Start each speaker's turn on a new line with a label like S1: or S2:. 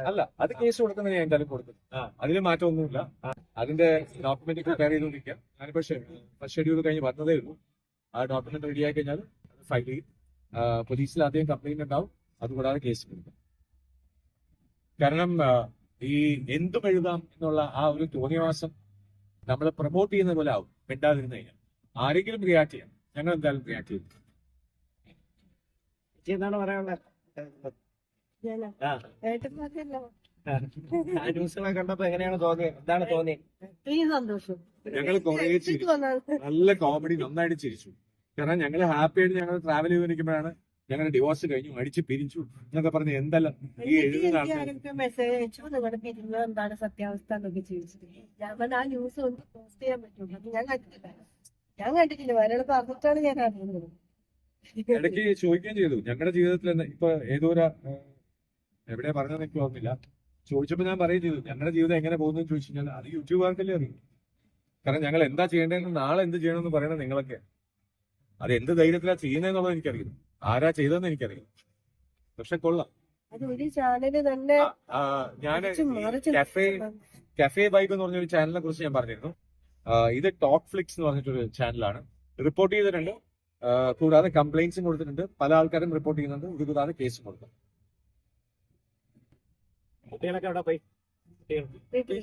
S1: അല്ല, അത് കേസ് കൊടുക്കുന്നത് ഞാൻ എന്തായാലും കൊടുക്കും. അതിൽ മാറ്റമൊന്നുമില്ല. അതിന്റെ ഡോക്യുമെന്റ് പ്രിപ്പയർ ചെയ്തുകൊണ്ടിരിക്കുക. ഞാനിപ്പോ ഫസ്റ്റ് ഷെഡ്യൂൾ കഴിഞ്ഞ് വന്നതേ ഉള്ളൂ. ആ ഡോക്യുമെന്റ് റെഡി ആയി കഴിഞ്ഞാൽ ഫയൽ ചെയ്യും. പോലീസിൽ ആദ്യം കംപ്ലൈന്റ് ഉണ്ടാവും, അതുകൂടാതെ കേസ് കൊടുക്കും. കാരണം ഈ എന്തും എഴുതാം എന്നുള്ള ആ ഒരു തോന്നിയവാസം നമ്മൾ പ്രൊമോട്ട് ചെയ്യുന്ന പോലെ ആവും മിണ്ടാതിരുന്നു കഴിഞ്ഞാൽ. ആരെങ്കിലും റിയാക്ട് ചെയ്യാം, ഞങ്ങൾ എന്തായാലും റിയാക്ട് ചെയ്യും.
S2: എന്താണ് പറയാനുള്ളത്? ന്യൂസുകളെ കണ്ടപ്പോ എങ്ങനെയാണ് തോന്നിയത്? എന്താണ് തോന്നിയത്?
S3: സന്തോഷം.
S1: ഞങ്ങൾ നല്ല കോമഡി, നന്നായിട്ട് ചിരിച്ചു. കാരണം ഞങ്ങൾ ഹാപ്പി ആയിട്ട് ഞങ്ങൾ ട്രാവൽ ചെയ്ത് നിൽക്കുമ്പോഴാണ് ഞങ്ങൾ ഡിവോഴ്സ് കഴിഞ്ഞു, അടിച്ച് പിരിച്ചു എന്നൊക്കെ പറഞ്ഞ് എന്തെല്ലാം ഈ എഴുതുന്ന
S3: മെസ്സേജ് അയച്ചു, നിങ്ങളുടെ പിരിഞ്ഞ എന്താണ് സത്യാവസ്ഥ എന്നൊക്കെ ചോദിച്ചിട്ട് ഞാൻ ആ ന്യൂസ് ഒന്ന് പോസ്റ്റ് ചെയ്യാൻ പറ്റുള്ളൂ. അത് ഞാൻ കണ്ടിട്ടില്ല. ഒരാൾ പറഞ്ഞിട്ടാണ് ഞാൻ അറിയുന്നത്.
S1: ഇടയ്ക്ക് ചോദിക്കുകയും ചെയ്തു ഞങ്ങളുടെ ജീവിതത്തിൽ ഇപ്പൊ ഏതോര എവിടെ പറഞ്ഞതെന്ന് എനിക്ക് ഓർമ്മില്ല. ചോദിച്ചപ്പോൾ ഞാൻ പറയുകയും ചെയ്തു ഞങ്ങളുടെ ജീവിതം എങ്ങനെ പോകുന്നു എന്ന് ചോദിച്ചു കഴിഞ്ഞാൽ അത് യൂട്യൂബുകാർക്കല്ലേ അറിയും. കാരണം ഞങ്ങൾ എന്താ ചെയ്യേണ്ടതെന്ന്, നാളെ എന്ത് ചെയ്യണമെന്ന് പറയണത് നിങ്ങളൊക്കെ. അത് എന്ത് ധൈര്യത്തിലാണ് ചെയ്യുന്നതെന്നുള്ളത് എനിക്കറിയില്ല, ആരാ ചെയ്തതെന്ന് എനിക്കറിയില്ല. പക്ഷെ കൊള്ളാം.
S3: അത് ഒരു ചാനല് തന്നെ.
S1: ഞാൻ കഫേ വൈബ് എന്ന് പറഞ്ഞൊരു ചാനലിനെ കുറിച്ച് ഞാൻ പറഞ്ഞിരുന്നു. ഇത് ടോക്ക് ഫ്ലിക്സ് എന്ന് പറഞ്ഞിട്ടൊരു ചാനലാണ്. റിപ്പോർട്ട് ചെയ്തിട്ടുണ്ട്, കൂടാതെ കംപ്ലൈന്റ്സും കൊടുത്തിട്ടുണ്ട്. പല ആൾക്കാരും റിപ്പോർട്ട് ചെയ്യുന്നുണ്ട്. ഇത് കൂടാതെ കേസും കൊടുത്തു.
S2: കുട്ടികളൊക്കെ അവിടെ പോയി?
S3: വീട്ടിൽ